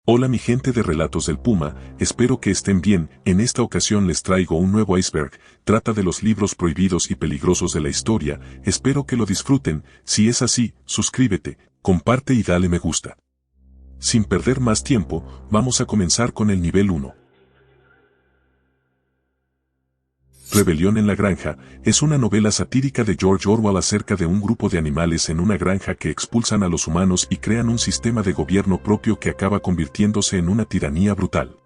Hola mi gente de Relatos del Puma, espero que estén bien. En esta ocasión les traigo un nuevo iceberg, trata de los libros prohibidos y peligrosos de la historia, espero que lo disfruten. Si es así, suscríbete, comparte y dale me gusta. Sin perder más tiempo, vamos a comenzar con el nivel 1. Rebelión en la granja, es una novela satírica de George Orwell acerca de un grupo de animales en una granja que expulsan a los humanos y crean un sistema de gobierno propio que acaba convirtiéndose en una tiranía brutal.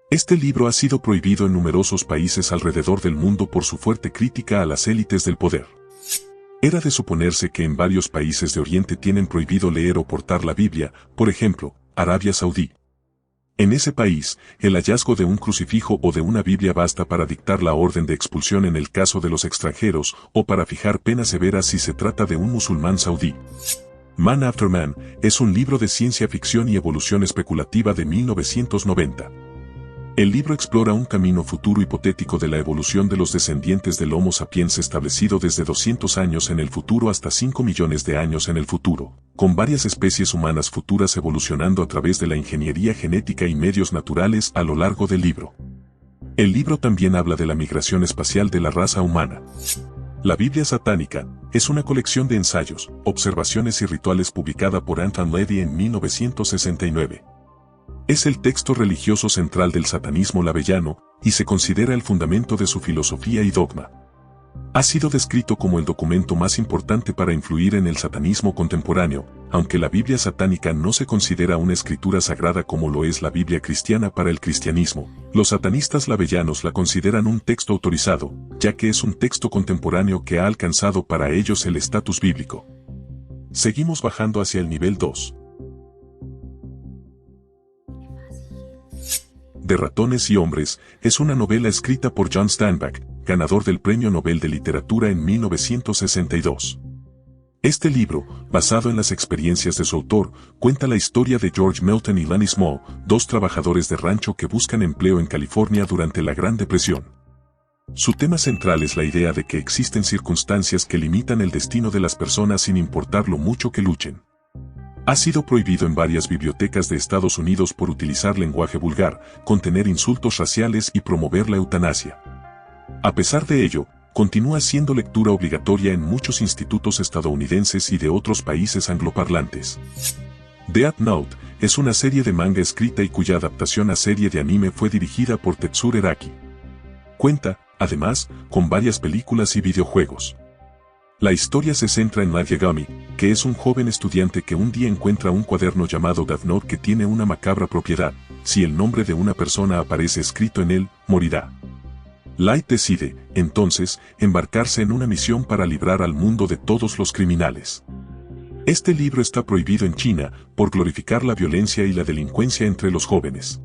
Este libro ha sido prohibido en numerosos países alrededor del mundo por su fuerte crítica a las élites del poder. Era de suponerse que en varios países de Oriente tienen prohibido leer o portar la Biblia, por ejemplo, Arabia Saudí. En ese país, el hallazgo de un crucifijo o de una Biblia basta para dictar la orden de expulsión en el caso de los extranjeros, o para fijar penas severas si se trata de un musulmán saudí. Man After Man es un libro de ciencia ficción y evolución especulativa de 1990. El libro explora un camino futuro hipotético de la evolución de los descendientes del Homo sapiens establecido desde 200 años en el futuro hasta 5 millones de años en el futuro, con varias especies humanas futuras evolucionando a través de la ingeniería genética y medios naturales a lo largo del libro. El libro también habla de la migración espacial de la raza humana. La Biblia satánica es una colección de ensayos, observaciones y rituales publicada por Anton LaVey en 1969. Es el texto religioso central del satanismo laveyano, y se considera el fundamento de su filosofía y dogma. Ha sido descrito como el documento más importante para influir en el satanismo contemporáneo, aunque la Biblia satánica no se considera una escritura sagrada como lo es la Biblia cristiana para el cristianismo. Los satanistas laveyanos la consideran un texto autorizado, ya que es un texto contemporáneo que ha alcanzado para ellos el estatus bíblico. Seguimos bajando hacia el nivel 2. De ratones y hombres, es una novela escrita por John Steinbeck, ganador del Premio Nobel de Literatura en 1962. Este libro, basado en las experiencias de su autor, cuenta la historia de George Melton y Lanny Small, dos trabajadores de rancho que buscan empleo en California durante la Gran Depresión. Su tema central es la idea de que existen circunstancias que limitan el destino de las personas sin importar lo mucho que luchen. Ha sido prohibido en varias bibliotecas de Estados Unidos por utilizar lenguaje vulgar, contener insultos raciales y promover la eutanasia. A pesar de ello, continúa siendo lectura obligatoria en muchos institutos estadounidenses y de otros países angloparlantes. Death Note es una serie de manga escrita y cuya adaptación a serie de anime fue dirigida por Tetsuro Araki. Cuenta, además, con varias películas y videojuegos. La historia se centra en Light Yagami, que es un joven estudiante que un día encuentra un cuaderno llamado Death Note que tiene una macabra propiedad: si el nombre de una persona aparece escrito en él, morirá. Light decide, entonces, embarcarse en una misión para librar al mundo de todos los criminales. Este libro está prohibido en China por glorificar la violencia y la delincuencia entre los jóvenes.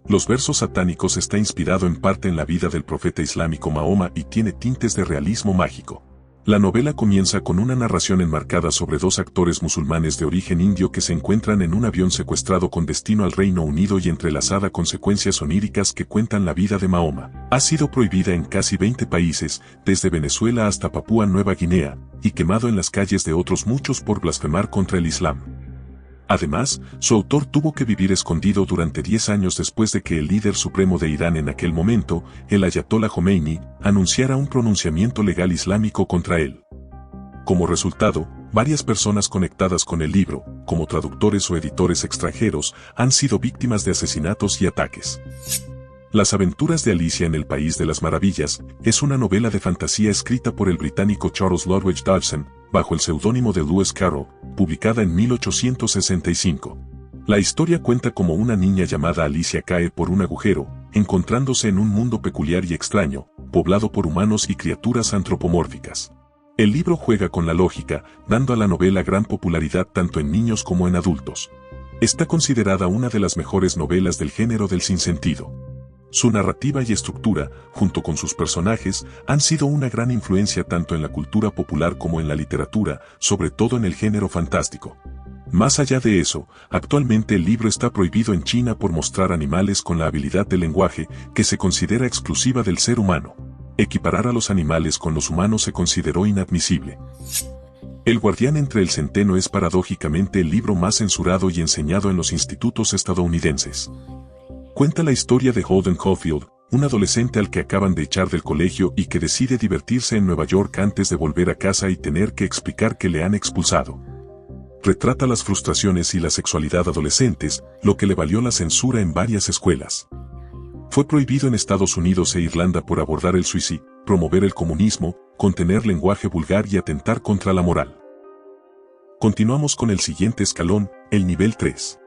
Los versos satánicos está inspirado en parte en la vida del profeta islámico Mahoma y tiene tintes de realismo mágico. La novela comienza con una narración enmarcada sobre dos actores musulmanes de origen indio que se encuentran en un avión secuestrado con destino al Reino Unido y entrelazada con secuencias oníricas que cuentan la vida de Mahoma. Ha sido prohibida en casi 20 países, desde Venezuela hasta Papúa Nueva Guinea, y quemado en las calles de otros muchos por blasfemar contra el Islam. Además, su autor tuvo que vivir escondido durante 10 años después de que el líder supremo de Irán en aquel momento, el Ayatollah Khomeini, anunciara un pronunciamiento legal islámico contra él. Como resultado, varias personas conectadas con el libro, como traductores o editores extranjeros, han sido víctimas de asesinatos y ataques. Las aventuras de Alicia en el País de las Maravillas es una novela de fantasía escrita por el británico Charles Lutwidge Dodgson, bajo el seudónimo de Lewis Carroll, publicada en 1865. La historia cuenta cómo una niña llamada Alicia cae por un agujero, encontrándose en un mundo peculiar y extraño, poblado por humanos y criaturas antropomórficas. El libro juega con la lógica, dando a la novela gran popularidad tanto en niños como en adultos. Está considerada una de las mejores novelas del género del sinsentido. Su narrativa y estructura, junto con sus personajes, han sido una gran influencia tanto en la cultura popular como en la literatura, sobre todo en el género fantástico. Más allá de eso, actualmente el libro está prohibido en China por mostrar animales con la habilidad del lenguaje, que se considera exclusiva del ser humano. Equiparar a los animales con los humanos se consideró inadmisible. El guardián entre el centeno es paradójicamente el libro más censurado y enseñado en los institutos estadounidenses. Cuenta la historia de Holden Caulfield, un adolescente al que acaban de echar del colegio y que decide divertirse en Nueva York antes de volver a casa y tener que explicar que le han expulsado. Retrata las frustraciones y la sexualidad adolescentes, lo que le valió la censura en varias escuelas. Fue prohibido en Estados Unidos e Irlanda por abordar el suicidio, promover el comunismo, contener lenguaje vulgar y atentar contra la moral. Continuamos con el siguiente escalón, el nivel 3.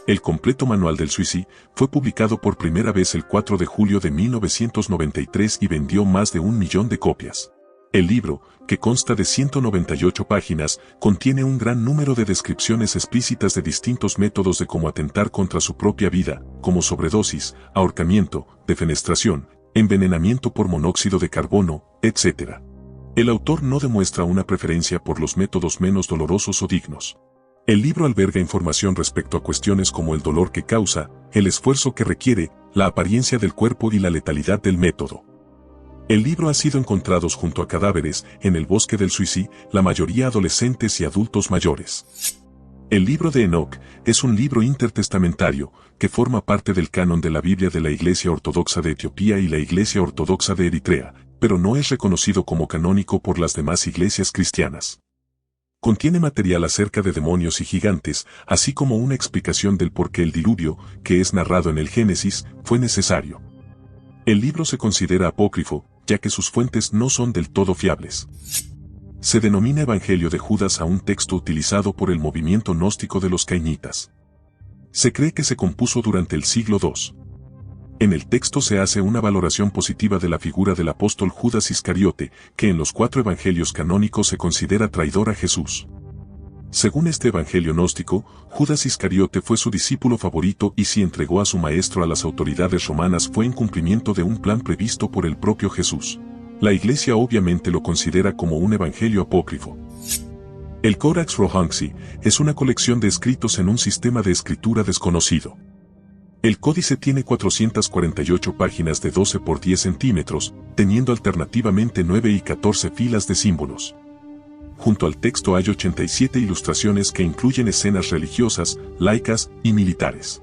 El completo manual del suicidio fue publicado por primera vez el 4 de julio de 1993 y vendió más de 1 millón de copias. El libro, que consta de 198 páginas, contiene un gran número de descripciones explícitas de distintos métodos de cómo atentar contra su propia vida, como sobredosis, ahorcamiento, defenestración, envenenamiento por monóxido de carbono, etc. El autor no demuestra una preferencia por los métodos menos dolorosos o dignos. El libro alberga información respecto a cuestiones como el dolor que causa, el esfuerzo que requiere, la apariencia del cuerpo y la letalidad del método. El libro ha sido encontrado junto a cadáveres en el bosque del suicidio, la mayoría adolescentes y adultos mayores. El libro de Enoch es un libro intertestamentario que forma parte del canon de la Biblia de la Iglesia Ortodoxa de Etiopía y la Iglesia Ortodoxa de Eritrea, pero no es reconocido como canónico por las demás iglesias cristianas. Contiene material acerca de demonios y gigantes, así como una explicación del por qué el diluvio, que es narrado en el Génesis, fue necesario. El libro se considera apócrifo, ya que sus fuentes no son del todo fiables. Se denomina Evangelio de Judas a un texto utilizado por el movimiento gnóstico de los cainitas. Se cree que se compuso durante el siglo II. En el texto se hace una valoración positiva de la figura del apóstol Judas Iscariote, que en los 4 evangelios canónicos se considera traidor a Jesús. Según este evangelio gnóstico, Judas Iscariote fue su discípulo favorito y si entregó a su maestro a las autoridades romanas fue en cumplimiento de un plan previsto por el propio Jesús. La Iglesia obviamente lo considera como un evangelio apócrifo. El Corax Rohansi es una colección de escritos en un sistema de escritura desconocido. El códice tiene 448 páginas de 12 por 10 centímetros, teniendo alternativamente 9 y 14 filas de símbolos. Junto al texto hay 87 ilustraciones que incluyen escenas religiosas, laicas y militares.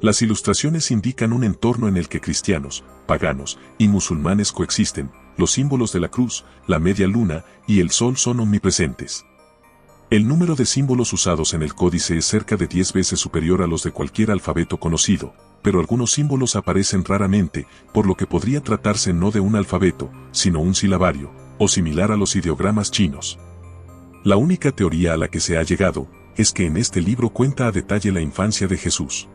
Las ilustraciones indican un entorno en el que cristianos, paganos y musulmanes coexisten, los símbolos de la cruz, la media luna y el sol son omnipresentes. El número de símbolos usados en el códice es cerca de 10 veces superior a los de cualquier alfabeto conocido, pero algunos símbolos aparecen raramente, por lo que podría tratarse no de un alfabeto, sino un silabario, o similar a los ideogramas chinos. La única teoría a la que se ha llegado es que en este libro cuenta a detalle la infancia de Jesús.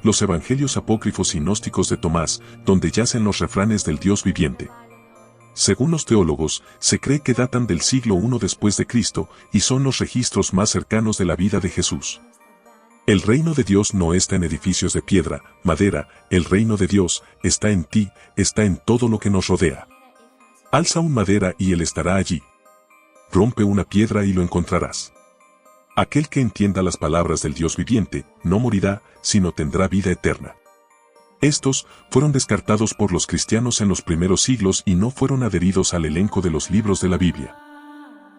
Los evangelios apócrifos y gnósticos de Tomás, donde yacen los refranes del Dios viviente. Según los teólogos, se cree que datan del siglo I después de Cristo y son los registros más cercanos de la vida de Jesús. El reino de Dios no está en edificios de piedra, madera, el reino de Dios está en ti, está en todo lo que nos rodea. Alza un madera y él estará allí. Rompe una piedra y lo encontrarás. Aquel que entienda las palabras del Dios viviente, no morirá, sino tendrá vida eterna. Estos fueron descartados por los cristianos en los primeros siglos y no fueron adheridos al elenco de los libros de la Biblia.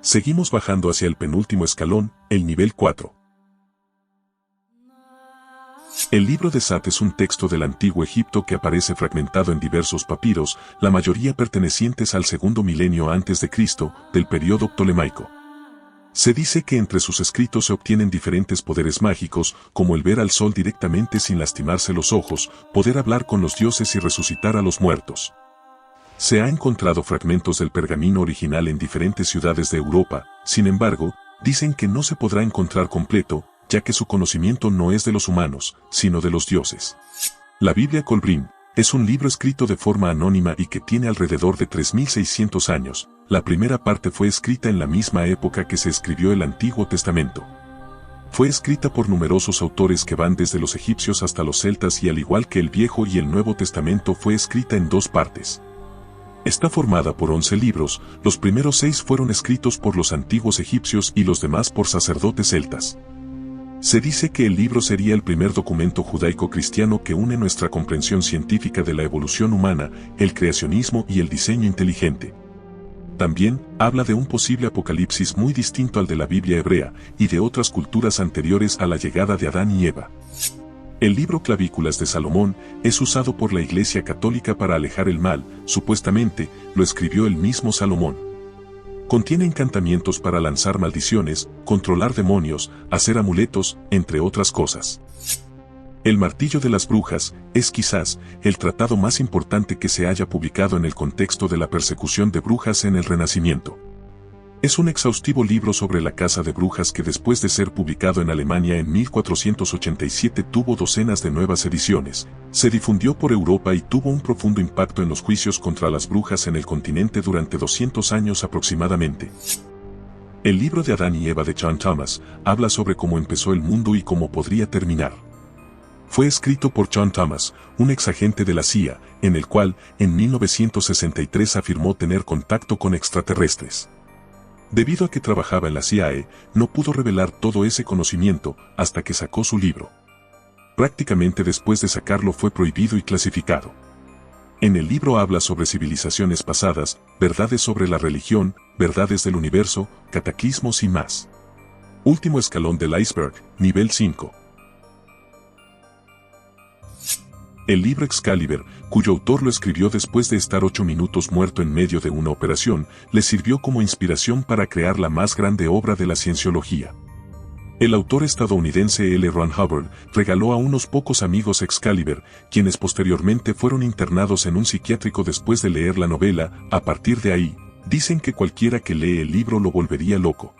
Seguimos bajando hacia el penúltimo escalón, el nivel 4. El libro de Sat es un texto del antiguo Egipto que aparece fragmentado en diversos papiros, la mayoría pertenecientes al segundo milenio antes de Cristo, del período ptolemaico. Se dice que entre sus escritos se obtienen diferentes poderes mágicos, como el ver al sol directamente sin lastimarse los ojos, poder hablar con los dioses y resucitar a los muertos. Se ha encontrado fragmentos del pergamino original en diferentes ciudades de Europa, sin embargo, dicen que no se podrá encontrar completo, ya que su conocimiento no es de los humanos, sino de los dioses. La Biblia Kolbrin es un libro escrito de forma anónima y que tiene alrededor de 3600 años. La primera parte fue escrita en la misma época que se escribió el Antiguo Testamento. Fue escrita por numerosos autores que van desde los egipcios hasta los celtas y al igual que el Viejo y el Nuevo Testamento fue escrita en 2 partes. Está formada por 11 libros, los primeros 6 fueron escritos por los antiguos egipcios y los demás por sacerdotes celtas. Se dice que el libro sería el primer documento judaico-cristiano que une nuestra comprensión científica de la evolución humana, el creacionismo y el diseño inteligente. También habla de un posible apocalipsis muy distinto al de la Biblia hebrea y de otras culturas anteriores a la llegada de Adán y Eva. El libro Clavículas de Salomón es usado por la Iglesia Católica para alejar el mal, supuestamente, lo escribió el mismo Salomón. Contiene encantamientos para lanzar maldiciones, controlar demonios, hacer amuletos, entre otras cosas. El Martillo de las Brujas es quizás el tratado más importante que se haya publicado en el contexto de la persecución de brujas en el Renacimiento. Es un exhaustivo libro sobre la caza de brujas que después de ser publicado en Alemania en 1487 tuvo docenas de nuevas ediciones, se difundió por Europa y tuvo un profundo impacto en los juicios contra las brujas en el continente durante 200 años aproximadamente. El libro de Adán y Eva de John Thomas habla sobre cómo empezó el mundo y cómo podría terminar. Fue escrito por John Thomas, un exagente de la CIA, en el cual, en 1963 afirmó tener contacto con extraterrestres. Debido a que trabajaba en la CIA, no pudo revelar todo ese conocimiento hasta que sacó su libro. Prácticamente después de sacarlo fue prohibido y clasificado. En el libro habla sobre civilizaciones pasadas, verdades sobre la religión, verdades del universo, cataclismos y más. Último escalón del iceberg, nivel 5. El libro Excalibur, cuyo autor lo escribió después de estar 8 minutos muerto en medio de una operación, le sirvió como inspiración para crear la más grande obra de la cienciología. El autor estadounidense L. Ron Hubbard regaló a unos pocos amigos Excalibur, quienes posteriormente fueron internados en un psiquiátrico después de leer la novela. A partir de ahí, dicen que cualquiera que lee el libro lo volvería loco.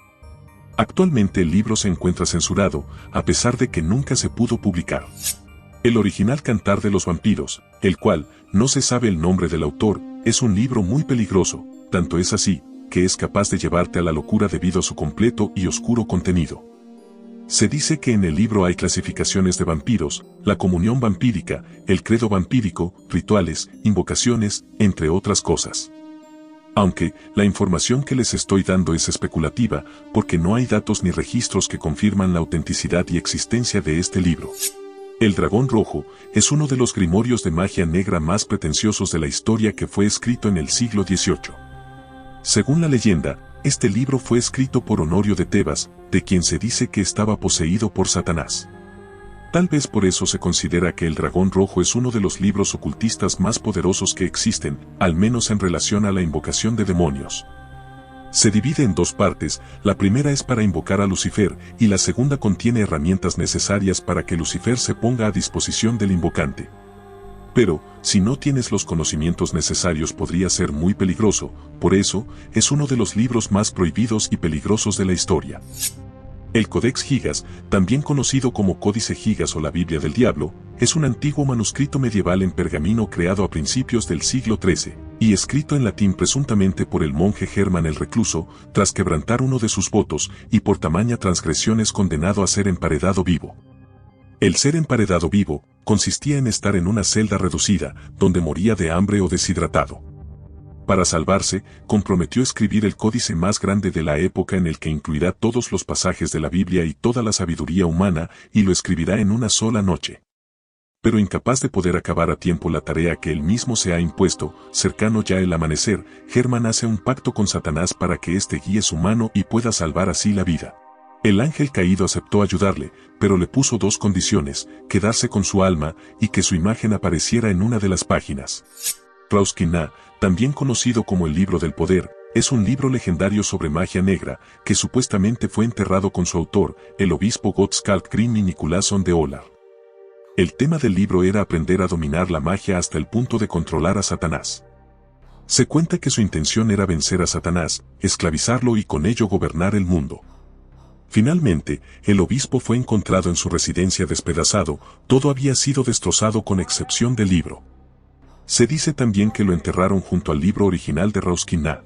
Actualmente el libro se encuentra censurado, a pesar de que nunca se pudo publicar. El original Cantar de los Vampiros, el cual, no se sabe el nombre del autor, es un libro muy peligroso, tanto es así, que es capaz de llevarte a la locura debido a su completo y oscuro contenido. Se dice que en el libro hay clasificaciones de vampiros, la comunión vampírica, el credo vampírico, rituales, invocaciones, entre otras cosas. Aunque, la información que les estoy dando es especulativa, porque no hay datos ni registros que confirman la autenticidad y existencia de este libro. El Dragón Rojo es uno de los grimorios de magia negra más pretenciosos de la historia que fue escrito en el siglo XVIII. Según la leyenda, este libro fue escrito por Honorio de Tebas, de quien se dice que estaba poseído por Satanás. Tal vez por eso se considera que el Dragón Rojo es uno de los libros ocultistas más poderosos que existen, al menos en relación a la invocación de demonios. Se divide en dos partes, la primera es para invocar a Lucifer y la segunda contiene herramientas necesarias para que Lucifer se ponga a disposición del invocante. Pero, si no tienes los conocimientos necesarios podría ser muy peligroso, por eso, es uno de los libros más prohibidos y peligrosos de la historia. El Codex Gigas, también conocido como Códice Gigas o la Biblia del Diablo, es un antiguo manuscrito medieval en pergamino creado a principios del siglo XIII, y escrito en latín presuntamente por el monje Germán el Recluso, tras quebrantar uno de sus votos, y por tamaña transgresión es condenado a ser emparedado vivo. El ser emparedado vivo, consistía en estar en una celda reducida, donde moría de hambre o deshidratado. Para salvarse, comprometió escribir el códice más grande de la época en el que incluirá todos los pasajes de la Biblia y toda la sabiduría humana, y lo escribirá en una sola noche. Pero incapaz de poder acabar a tiempo la tarea que él mismo se ha impuesto, cercano ya el amanecer, Germán hace un pacto con Satanás para que éste guíe su mano y pueda salvar así la vida. El ángel caído aceptó ayudarle, pero le puso dos condiciones: quedarse con su alma y que su imagen apareciera en una de las páginas. Rauskina, también conocido como el Libro del Poder, es un libro legendario sobre magia negra, que supuestamente fue enterrado con su autor, el obispo Gottskalk Grim y Nicolason de Olar. El tema del libro era aprender a dominar la magia hasta el punto de controlar a Satanás. Se cuenta que su intención era vencer a Satanás, esclavizarlo y con ello gobernar el mundo. Finalmente, el obispo fue encontrado en su residencia despedazado, todo había sido destrozado con excepción del libro. Se dice también que lo enterraron junto al libro original de Rauskina.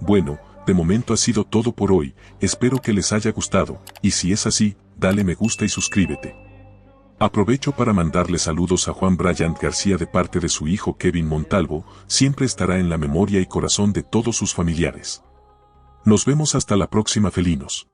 Bueno, de momento ha sido todo por hoy, espero que les haya gustado, y si es así, dale me gusta y suscríbete. Aprovecho para mandarle saludos a Juan Bryant García de parte de su hijo Kevin Montalvo, siempre estará en la memoria y corazón de todos sus familiares. Nos vemos hasta la próxima, felinos.